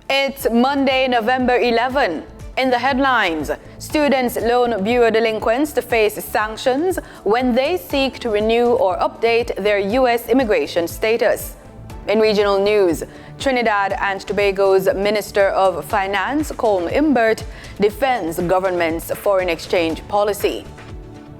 It's Monday, November 11. In the headlines, Students' Loan Bureau delinquents to face sanctions when they seek to renew or update their U.S. immigration status. In regional news, Trinidad and Tobago's Minister of Finance, Colm Imbert, defends government's foreign exchange policy.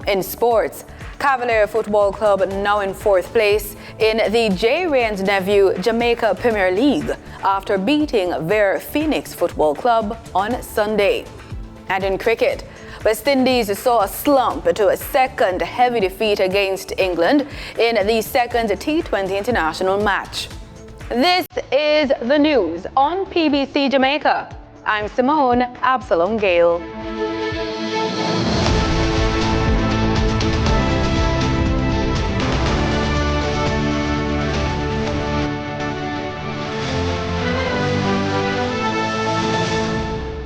In sports, Cavalier Football Club now in fourth place in the J. Rain's Nephew Jamaica Premier League after beating their Phoenix Football Club on Sunday. And in cricket, West Indies saw a slump to a second heavy defeat against England in the second T20 international match. This is the news on PBC Jamaica. I'm Simone Absalom Gale.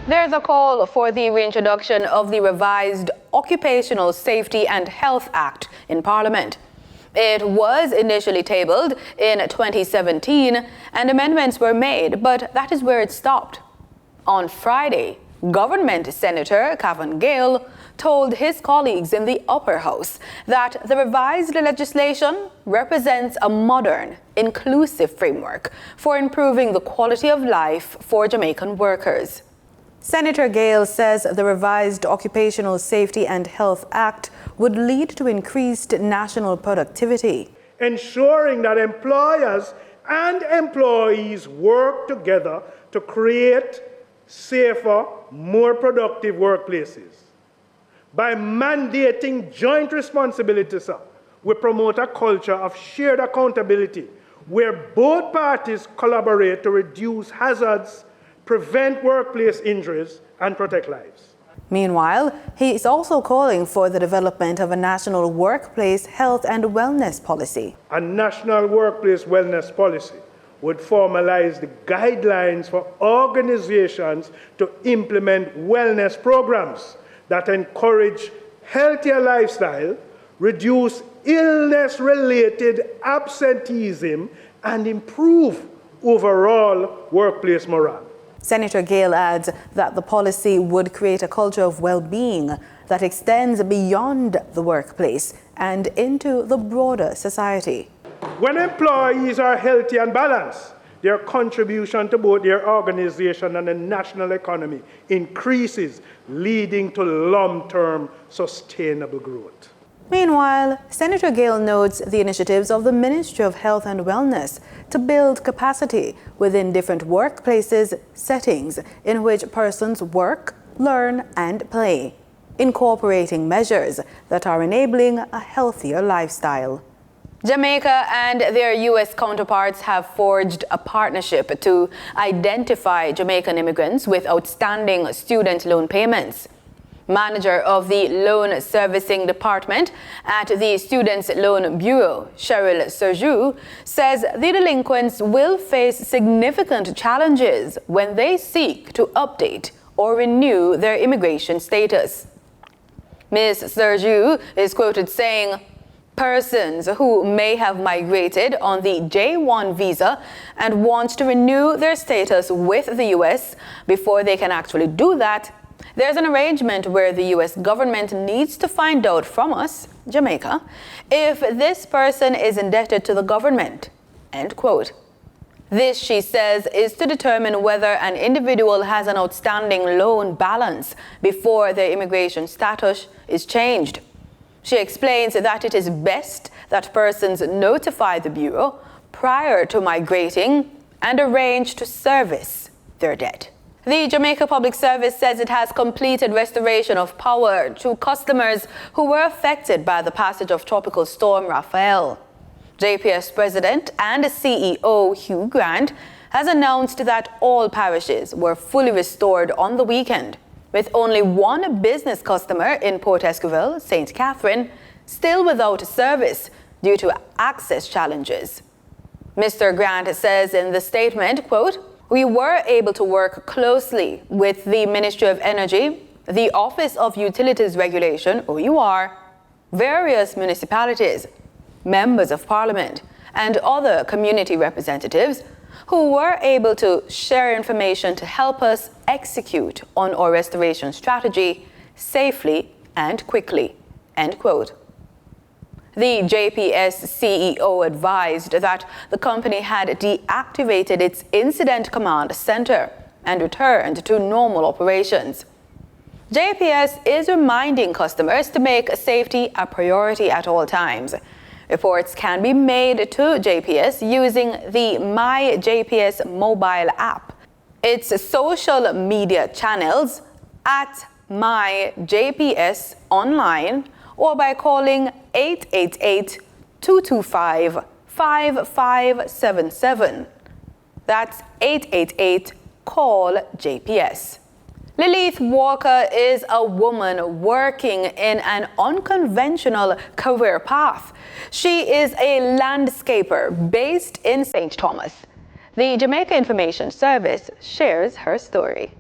There's a call for the reintroduction of the revised Occupational Safety and Health Act in Parliament. It was initially tabled in 2017 and amendments were made, but that is where it stopped. On Friday, Government Senator Cavan Gale told his colleagues in the upper house that the revised legislation represents a modern, inclusive framework for improving the quality of life for Jamaican workers. Senator Gale says the revised Occupational Safety and Health Act would lead to increased national productivity. Ensuring that employers and employees work together to create safer, more productive workplaces. By mandating joint responsibility, sir, we promote a culture of shared accountability where both parties collaborate to reduce hazards, prevent workplace injuries, and protect lives. Meanwhile, he is also calling for the development of a national workplace health and wellness policy. A national workplace wellness policy would formalize the guidelines for organizations to implement wellness programs that encourage healthier lifestyle, reduce illness-related absenteeism, and improve overall workplace morale. Senator Gale adds that the policy would create a culture of well-being that extends beyond the workplace and into the broader society. When employees are healthy and balanced, their contribution to both their organization and the national economy increases, leading to long-term sustainable growth. Meanwhile, Senator Gale notes the initiatives of the Ministry of Health and Wellness to build capacity within different workplaces settings in which persons work, learn, and play, incorporating measures that are enabling a healthier lifestyle. Jamaica and their U.S. counterparts have forged a partnership to identify Jamaican immigrants with outstanding student loan payments. Manager of the Loan Servicing Department at the Students' Loan Bureau, Cheryl Serjou, says the delinquents will face significant challenges when they seek to update or renew their immigration status. Ms. Serjou is quoted saying, "Persons who may have migrated on the J-1 visa and want to renew their status with the U.S. before they can actually do that, there's an arrangement where the U.S. government needs to find out from us, Jamaica, if this person is indebted to the government." End quote. This, she says, is to determine whether an individual has an outstanding loan balance before their immigration status is changed. She explains that it is best that persons notify the Bureau prior to migrating and arrange to service their debt. The Jamaica Public Service says it has completed restoration of power to customers who were affected by the passage of Tropical Storm Rafael. JPS President and CEO Hugh Grant has announced that all parishes were fully restored on the weekend, with only one business customer in Port Esquivel, St. Catherine, still without service due to access challenges. Mr. Grant says in the statement, quote, "We were able to work closely with the Ministry of Energy, the Office of Utilities Regulation, OUR, various municipalities, members of Parliament, and other community representatives who were able to share information to help us execute on our restoration strategy safely and quickly, end quote. The JPS CEO advised that the company had deactivated its incident command center and returned to normal operations. JPS is reminding customers to make safety a priority at all times. Reports can be made to JPS using the My JPS mobile app, its social media channels at My JPS Online, or by calling 888-225-5577. That's 888-CALL-JPS. Melva Walker is a woman working in an unconventional career path. She is a landscaper based in St. Thomas. The Jamaica Information Service shares her story.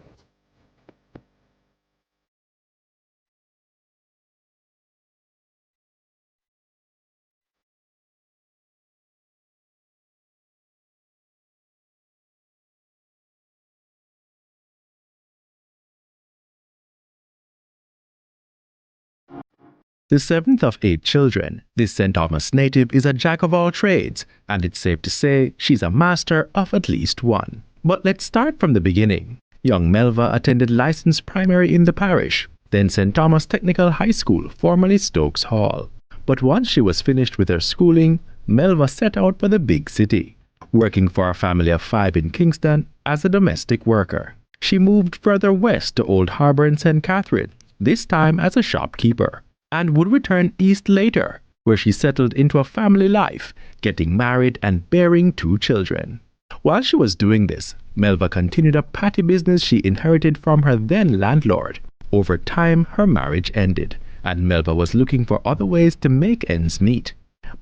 The seventh of 8 children, this St. Thomas native is a jack of all trades, and it's safe to say she's a master of at least one. But let's start from the beginning. Young Melva attended licensed primary in the parish, then St. Thomas Technical High School, formerly Stokes Hall. But once she was finished with her schooling, Melva set out for the big city, working for a family of 5 in Kingston as a domestic worker. She moved further west to Old Harbour in St. Catherine, this time as a shopkeeper, and would return east later, where she settled into a family life, getting married and bearing 2 children. While she was doing this, Melva continued a patty business she inherited from her then landlord. Over time, her marriage ended, and Melva was looking for other ways to make ends meet.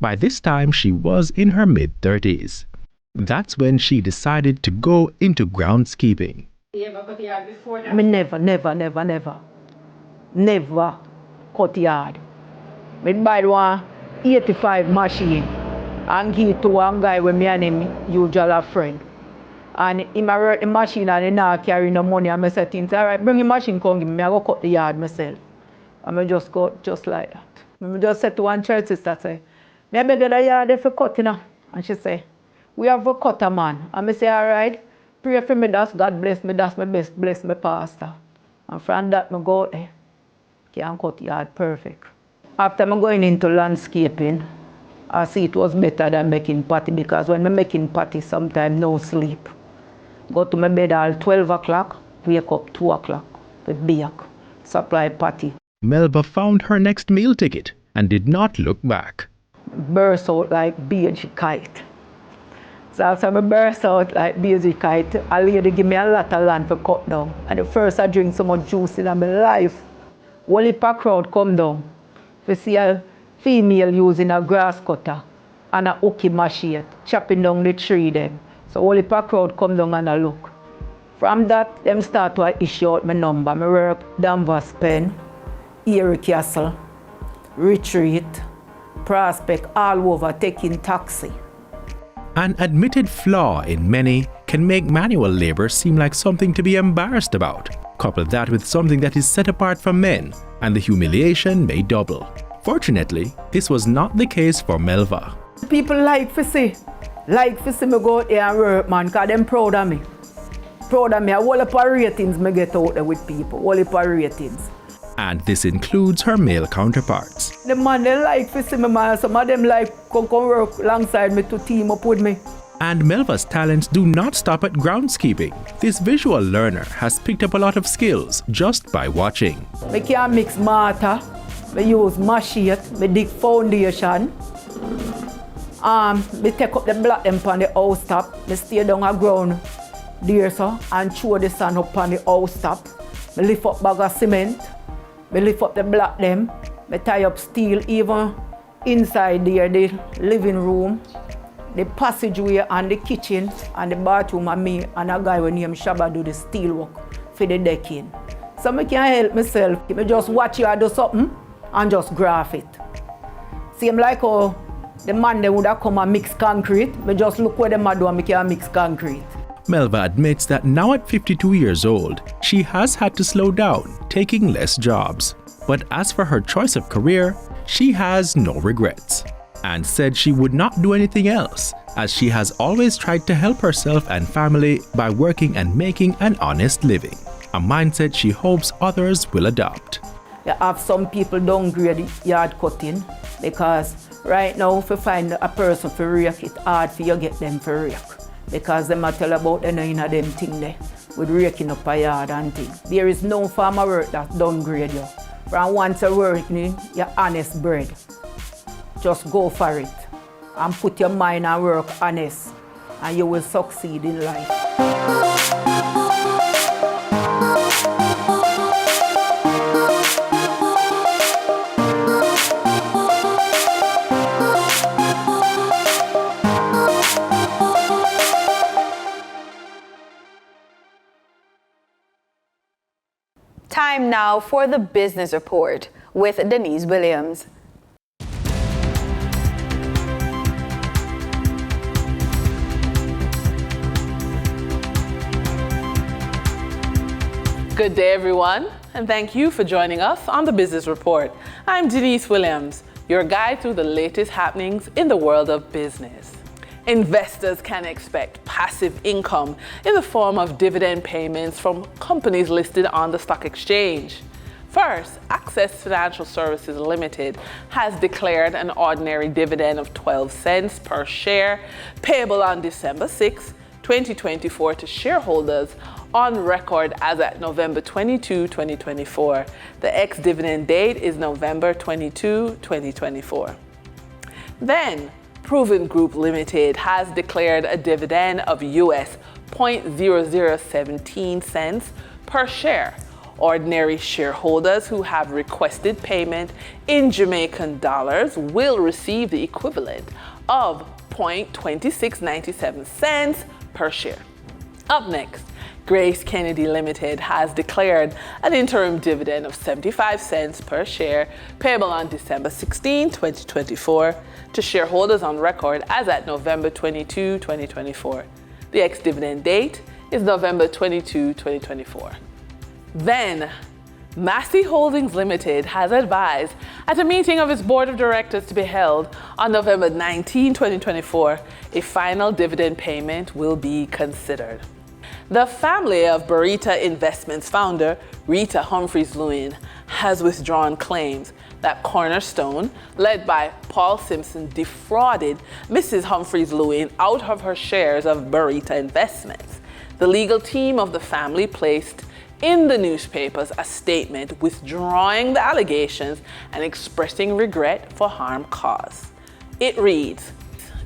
By this time, she was in her mid-30s. That's when she decided to go into groundskeeping. I mean, never cut yard. I buy one 85 machine and give it to one guy with me and him usual a friend. And he work the machine and he not carry no money, and I say things, all right, bring the machine come give me, I go cut the yard myself. And I just go just like that. I just said to one church sister, say, I beg the yard if you cut, you know. And she say, we have a cutter man. And I say, all right, pray for me, that's God bless me, that's my best, bless my pastor. And from that, I go out there. Can cut yard perfect. After I'm going into landscaping, I see it was better than making patty, because when I'm making patty, sometimes no sleep. Go to my bed all 12 o'clock, wake up 2 o'clock, with bake, supply patty. Melva found her next meal ticket and did not look back. Burst out like BG kite. So after I burst out like BG kite, a lady give me a lot of land for cut down. And the first I drink so much juice in my life. One heap of crowd come down. We see a female using a grass cutter and a hooky machine, chopping down the tree them. So one heap of crowd come down and a look. From that, them start to issue out my number. I work Danvers Pen, Erie Castle, Retreat, Prospect, all over, taking taxi. An admitted flaw in many can make manual labor seem like something to be embarrassed about. Couple that with something that is set apart from men, and the humiliation may double. Fortunately, this was not the case for Melva. People like to see me go out there and work, man, because them proud of me. Proud of me. A whole heap of ratings me get out there with people, whole heap of ratings. And this includes her male counterparts. The man, they like to see me, man. Some of them like come work alongside me to team up with me. And Melva's talents do not stop at groundskeeping. This visual learner has picked up a lot of skills just by watching. I can mix mortar, I use machete, I dig foundation. I take up the block them on the house top, I stay down the ground there so, and throw the sand up on the house top. I lift up bag of cement, I lift up the block them, I tie up steel even inside there, the living room. The passageway and the kitchen and the bathroom, and me and a guy when named Shabba do the steel work for the decking. So I can't help myself. I just watch you do something and just graph it. Same like how the man they would have come and mix concrete. Me just look where the man do and make mix concrete. Melva admits that now at 52 years old, she has had to slow down, taking less jobs. But as for her choice of career, she has no regrets, and said she would not do anything else, as she has always tried to help herself and family by working and making an honest living, a mindset she hopes others will adopt. You have some people downgrade yard cutting because right now if you find a person for rake, it's hard for you get them for rake. Because them a tell about them in them thing there, with raking up a yard and thing. There is no farmer work that downgrade you. From once you work, you're honest bread. Just go for it and put your mind and work honest and you will succeed in life. Time now for the Business Report with Denise Williams. Good day, everyone, and thank you for joining us on the Business Report. I'm Denise Williams, your guide through the latest happenings in the world of business. Investors can expect passive income in the form of dividend payments from companies listed on the stock exchange. First, Access Financial Services Limited has declared an ordinary dividend of 12 cents per share payable on December 6, 2024 to shareholders on record as at November 22, 2024. The ex-dividend date is November 22, 2024. Then, Proven Group Limited has declared a dividend of US 0.0017 cents per share. Ordinary shareholders who have requested payment in Jamaican dollars will receive the equivalent of 0.2697 cents per share. Up next, Grace Kennedy Limited has declared an interim dividend of 75 cents per share payable on December 16, 2024 to shareholders on record as at November 22, 2024. The ex-dividend date is November 22, 2024. Then, Massey Holdings Limited has advised at a meeting of its board of directors to be held on November 19, 2024, a final dividend payment will be considered. The family of Barita Investments founder Rita Humphreys-Lewin has withdrawn claims that Cornerstone, led by Paul Simpson, defrauded Mrs. Humphreys-Lewin out of her shares of Barita Investments. The legal team of the family placed in the newspapers a statement withdrawing the allegations and expressing regret for harm caused. It reads,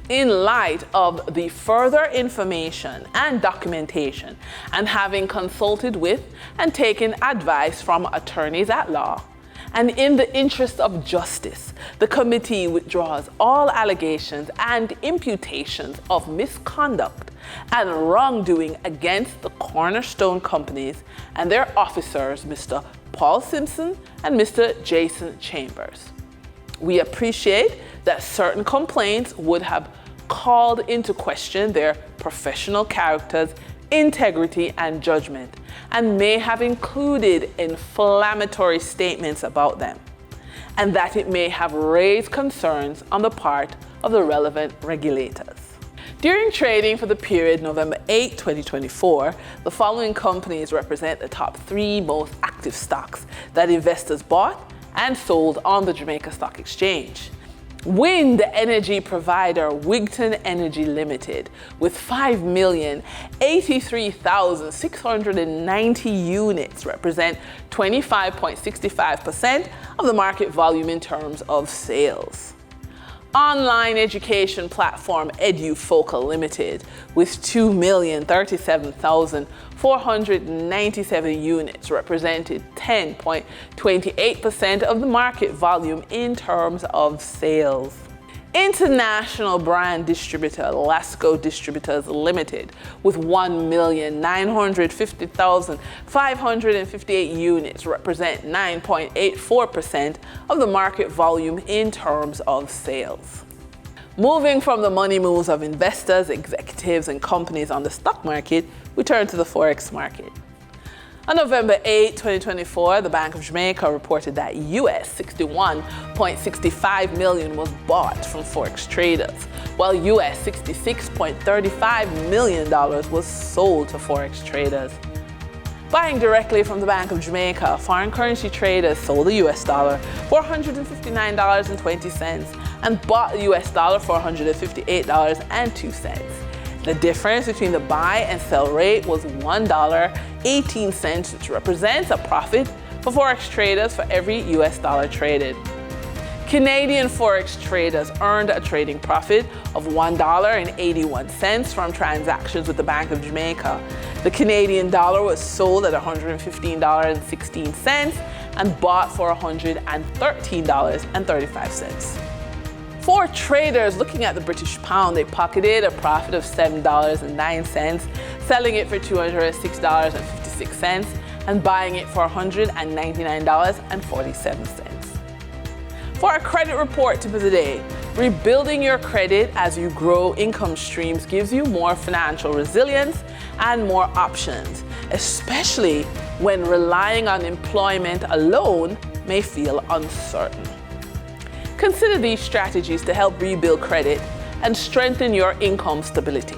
"In light of the further information and documentation, and having consulted with and taken advice from attorneys at law, and in the interest of justice, the committee withdraws all allegations and imputations of misconduct and wrongdoing against the Cornerstone companies and their officers, Mr. Paul Simpson and Mr. Jason Chambers. We appreciate that certain complaints would have called into question their professional characters, integrity, and judgment, and may have included inflammatory statements about them, and that it may have raised concerns on the part of the relevant regulators." During trading for the period November 8, 2024, the following companies represent the top 3 most active stocks that investors bought and sold on the Jamaica Stock Exchange. Wind energy provider Wigton Energy Limited with 5,083,690 units represent 25.65% of the market volume in terms of sales. Online education platform EduFocal Limited with 2,037,497 units represented 10.28% of the market volume in terms of sales. International brand distributor Lasco Distributors Limited with 1,950,558 units represent 9.84% of the market volume in terms of sales. Moving from the money moves of investors, executives, and companies on the stock market, we turn to the Forex market. On November 8, 2024, the Bank of Jamaica reported that US $61.65 million was bought from Forex traders, while US $66.35 million was sold to Forex traders. Buying directly from the Bank of Jamaica, foreign currency traders sold the US dollar for $159.20 and bought the US dollar for $158.02. The difference between the buy and sell rate was $1.18, which represents a profit for Forex traders for every US dollar traded. Canadian Forex traders earned a trading profit of $1.81 from transactions with the Bank of Jamaica. The Canadian dollar was sold at $115.16 and bought for $113.35. For traders looking at the British pound, they pocketed a profit of $7.09, selling it for $206.56 and buying it for $199.47. For our credit report tip of the day, rebuilding your credit as you grow income streams gives you more financial resilience and more options, especially when relying on employment alone may feel uncertain. Consider these strategies to help rebuild credit and strengthen your income stability.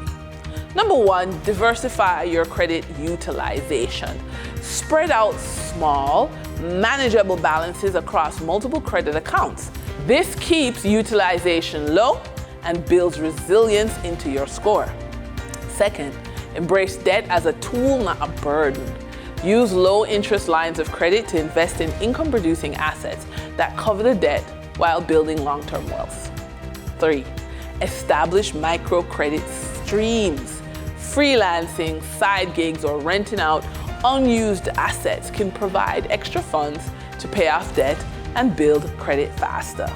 Number one, diversify your credit utilization. Spread out small, manageable balances across multiple credit accounts. This keeps utilization low and builds resilience into your score. Second, embrace debt as a tool, not a burden. Use low-interest lines of credit to invest in income-producing assets that cover the debt while building long-term wealth. 3, establish microcredit streams. Freelancing, side gigs, or renting out unused assets can provide extra funds to pay off debt and build credit faster.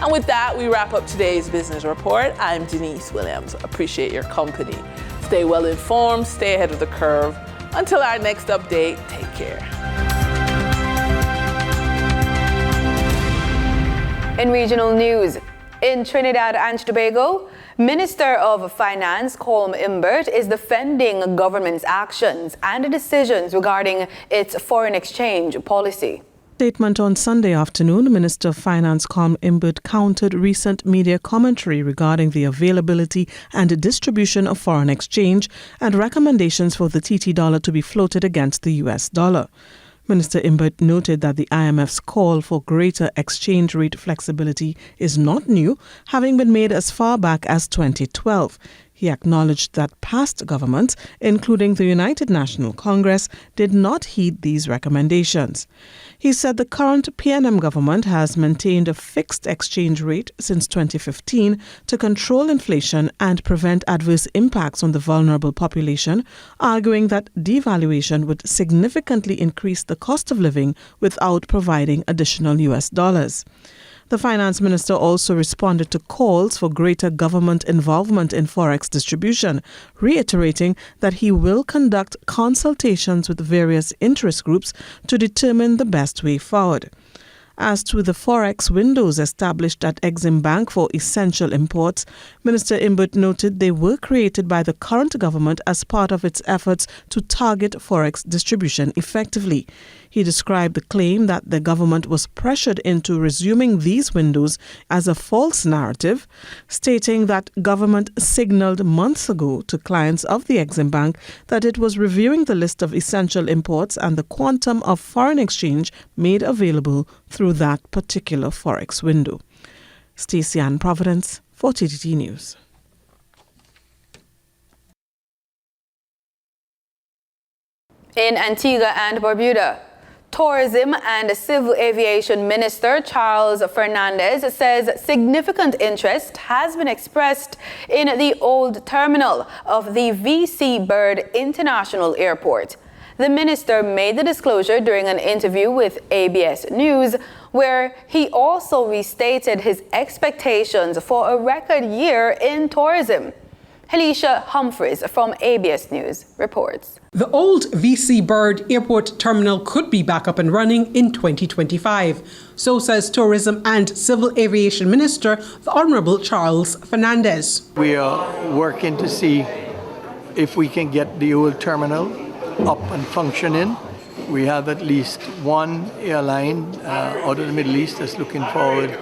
And with that, we wrap up today's business report. I'm Denise Williams. Appreciate your company. Stay well informed, stay ahead of the curve. Until our next update, take care. In regional news, in Trinidad and Tobago, Minister of Finance Colm Imbert is defending government's actions and decisions regarding its foreign exchange policy. Statement on Sunday afternoon, Minister of Finance Colm Imbert countered recent media commentary regarding the availability and distribution of foreign exchange and recommendations for the TT dollar to be floated against the US dollar. Minister Imbert noted that the IMF's call for greater exchange rate flexibility is not new, having been made as far back as 2012. He acknowledged that past governments, including the United National Congress, did not heed these recommendations. He said the current PNM government has maintained a fixed exchange rate since 2015 to control inflation and prevent adverse impacts on the vulnerable population, arguing that devaluation would significantly increase the cost of living without providing additional US dollars. The finance minister also responded to calls for greater government involvement in forex distribution, reiterating that he will conduct consultations with various interest groups to determine the best way forward. As to the forex windows established at Exim Bank for essential imports, Minister Imbert noted they were created by the current government as part of its efforts to target forex distribution effectively. He described the claim that the government was pressured into resuming these windows as a false narrative, stating that government signaled months ago to clients of the Exim Bank that it was reviewing the list of essential imports and the quantum of foreign exchange made available through that particular forex window. Stacey Ann Providence for TTT News. In Antigua and Barbuda, Tourism and Civil Aviation Minister Charles Fernandez says significant interest has been expressed in the old terminal of the VC Bird International Airport. The minister made the disclosure during an interview with ABS News, where he also restated his expectations for a record year in tourism. Alicia Humphreys from ABS News reports. The old VC Bird Airport terminal could be back up and running in 2025. So says Tourism and Civil Aviation Minister, the Honourable Charles Fernandez. We are working to see if we can get the old terminal up and functioning. We have at least one airline out of the Middle East that's looking forward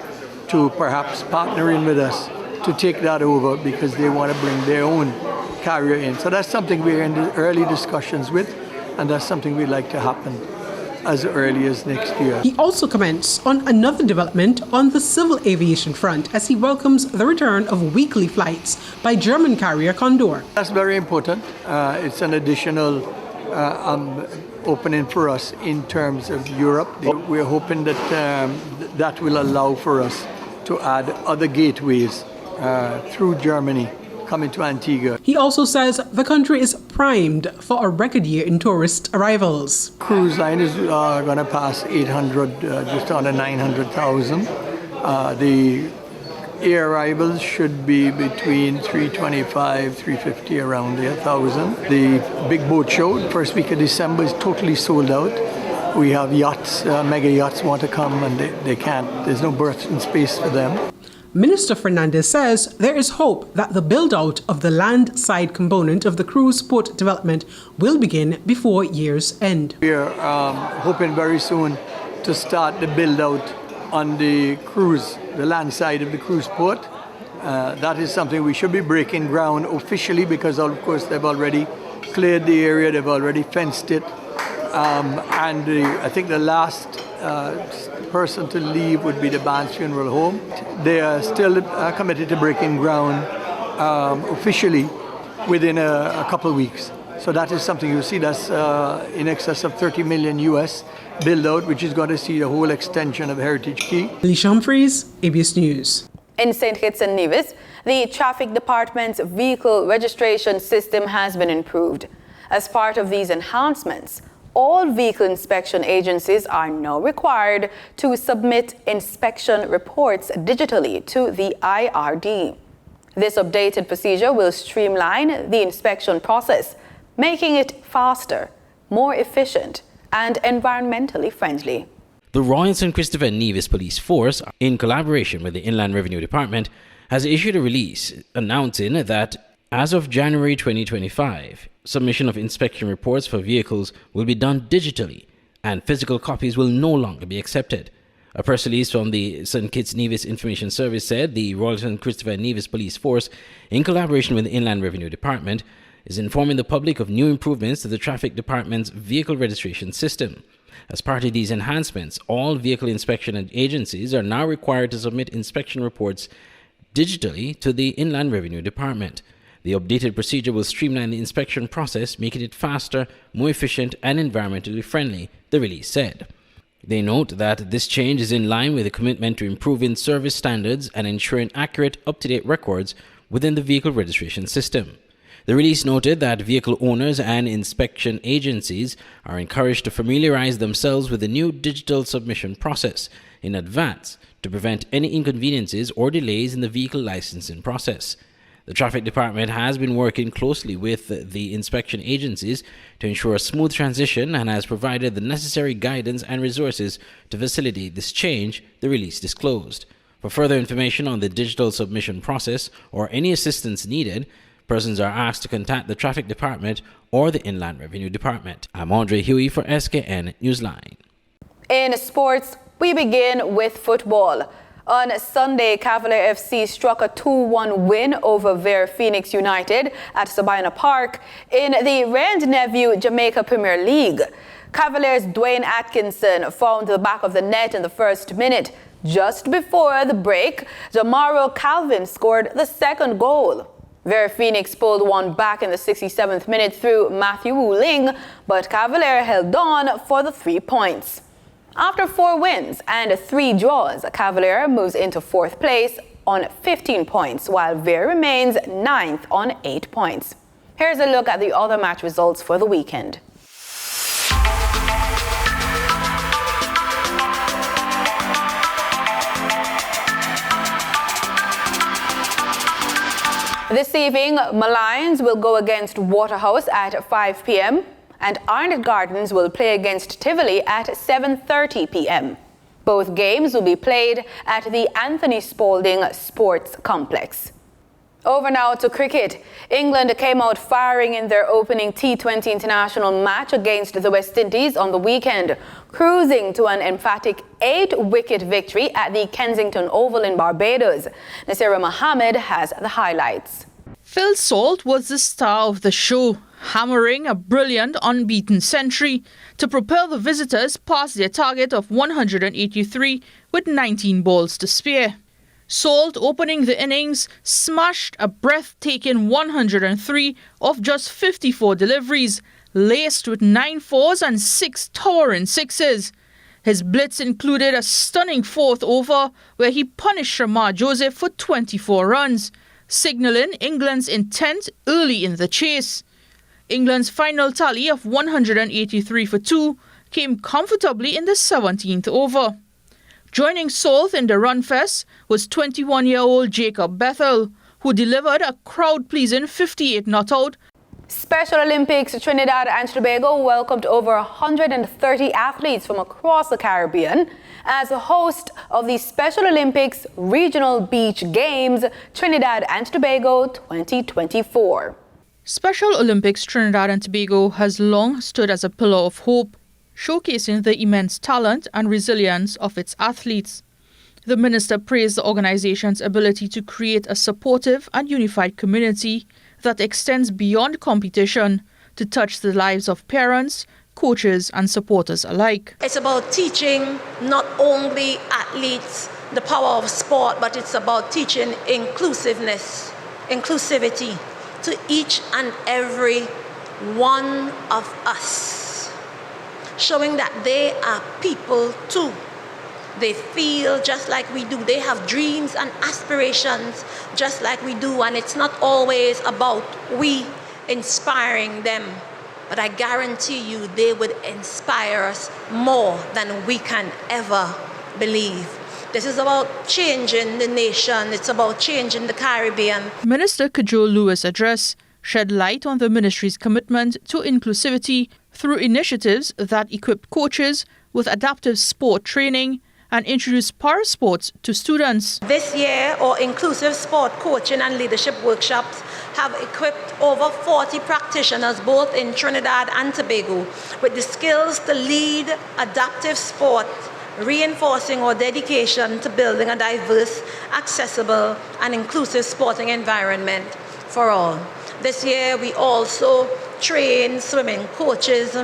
to perhaps partnering with us to take that over because they want to bring their own carrier in. So that's something we're in the early discussions with, and that's something we'd like to happen as early as next year. He also comments on another development on the civil aviation front as he welcomes the return of weekly flights by German carrier Condor. That's very important. It's an additional opening for us in terms of Europe. We're hoping that that will allow for us to add other gateways through Germany coming to Antigua. He also says the country is primed for a record year in tourist arrivals. Cruise line is going to pass 800, just under 900,000. The air arrivals should be between 325, 350, around there, 1,000. The big boat show, first week of December, is totally sold out. We have yachts, mega yachts want to come and they can't. There's no berthing space for them. Minister Fernandez says there is hope that the build-out of the land-side component of the cruise port development will begin before year's end. We are hoping very soon to start the build-out on the cruise, the land side of the cruise port. That is something we should be breaking ground officially because, of course, they've already cleared the area, they've already fenced it. I think the last person to leave would be the Barnes Funeral Home. They are still committed to breaking ground officially within a couple of weeks. So that is something you'll see that's in excess of 30 million US build out, which is going to see the whole extension of Heritage Quay. Alicia Humphreys, ABS News. In St. Kitts and Nevis, the Traffic Department's vehicle registration system has been improved. As part of these enhancements, all vehicle inspection agencies are now required to submit inspection reports digitally to the IRD. This updated procedure will streamline the inspection process, making it faster, more efficient, and environmentally friendly. The Royal St. Christopher and Nevis Police Force, in collaboration with the Inland Revenue Department, has issued a release announcing that as of January 2025, submission of inspection reports for vehicles will be done digitally and physical copies will no longer be accepted. A press release from the St. Kitts Nevis Information Service said the Royal St. Christopher and Nevis Police Force, in collaboration with the Inland Revenue Department, is informing the public of new improvements to the Traffic Department's vehicle registration system. As part of these enhancements, all vehicle inspection agencies are now required to submit inspection reports digitally to the Inland Revenue Department. The updated procedure will streamline the inspection process, making it faster, more efficient, and environmentally friendly, the release said. They note that this change is in line with the commitment to improving service standards and ensuring accurate, up-to-date records within the vehicle registration system. The release noted that vehicle owners and inspection agencies are encouraged to familiarize themselves with the new digital submission process in advance to prevent any inconveniences or delays in the vehicle licensing process. The Traffic Department has been working closely with the inspection agencies to ensure a smooth transition and has provided the necessary guidance and resources to facilitate this change, the release disclosed. For further information on the digital submission process or any assistance needed, persons are asked to contact the Traffic Department or the Inland Revenue Department. I'm Andre Huey for SKN Newsline. In sports, we begin with football. On Sunday, Cavalier FC struck a 2-1 win over Ver Phoenix United at Sabina Park in the Rand-Nephew Jamaica Premier League. Cavaliers' Dwayne Atkinson found the back of the net in the first minute. Just before the break, Jamaro Calvin scored the second goal. Ver Phoenix pulled one back in the 67th minute through Matthew Wu Ling, but Cavalier held on for the 3 points. After 4 wins and 3 draws, Cavalier moves into 4th place on 15 points, while Ver remains 9th on 8 points. Here's a look at the other match results for the weekend. This evening, Malines will go against Waterhouse at 5 p.m. and Arnett Gardens will play against Tivoli at 7:30 p.m. Both games will be played at the Anthony Spalding Sports Complex. Over now to cricket. England came out firing in their opening T20 international match against the West Indies on the weekend, cruising to an emphatic 8-wicket victory at the Kensington Oval in Barbados. Nasira Mohammed has the highlights. Phil Salt was the star of the show, hammering a brilliant unbeaten century to propel the visitors past their target of 183 with 19 balls to spare. Salt, opening the innings, smashed a breathtaking 103 off just 54 deliveries, laced with 9 fours and 6 towering sixes. His blitz included a stunning 4th over where he punished Shamar Joseph for 24 runs, signalling England's intent early in the chase. England's final tally of 183 for 2 came comfortably in the 17th over. Joining Salt in the run fest was 21-year-old Jacob Bethel, who delivered a crowd-pleasing 58 not-out. Special Olympics Trinidad and Tobago welcomed over 130 athletes from across the Caribbean as a host of the Special Olympics Regional Beach Games Trinidad and Tobago 2024. Special Olympics Trinidad and Tobago has long stood as a pillar of hope, showcasing the immense talent and resilience of its athletes. The minister praised the organization's ability to create a supportive and unified community that extends beyond competition to touch the lives of parents, coaches, and supporters alike. It's about teaching not only athletes the power of sport, but it's about teaching inclusivity to each and every one of us. Showing that they are people too. They feel just like we do. They have dreams and aspirations just like we do. And it's not always about we inspiring them. But I guarantee you they would inspire us more than we can ever believe. This is about changing the nation. It's about changing the Caribbean. Minister Kajol Lewis' address shed light on the ministry's commitment to inclusivity through initiatives that equip coaches with adaptive sport training and introduce parasports to students. This year, our inclusive sport coaching and leadership workshops have equipped over 40 practitioners both in Trinidad and Tobago with the skills to lead adaptive sport, reinforcing our dedication to building a diverse, accessible, and inclusive sporting environment for all. This year, we also train swimming coaches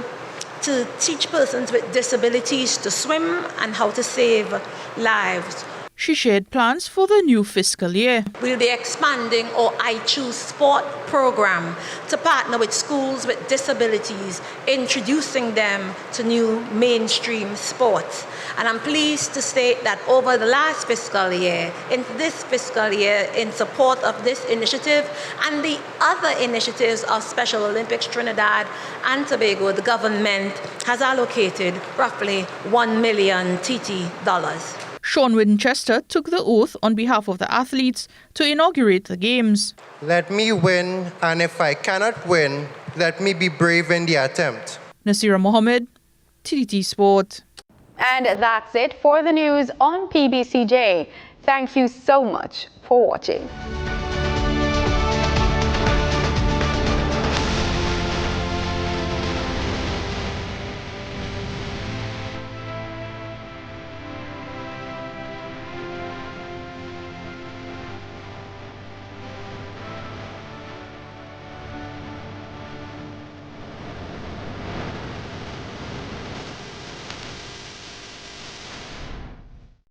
to teach persons with disabilities to swim and how to save lives. She shared plans for the new fiscal year. We'll be expanding our I Choose Sport program to partner with schools with disabilities, introducing them to new mainstream sports. And I'm pleased to state that over the last fiscal year, in this fiscal year, in support of this initiative and the other initiatives of Special Olympics Trinidad and Tobago, the government has allocated roughly $1 million TT. Sean Winchester took the oath on behalf of the athletes to inaugurate the Games. Let me win, and if I cannot win, let me be brave in the attempt. Nasira Mohammed, TDT Sport. And that's it for the news on PBCJ. Thank you so much for watching.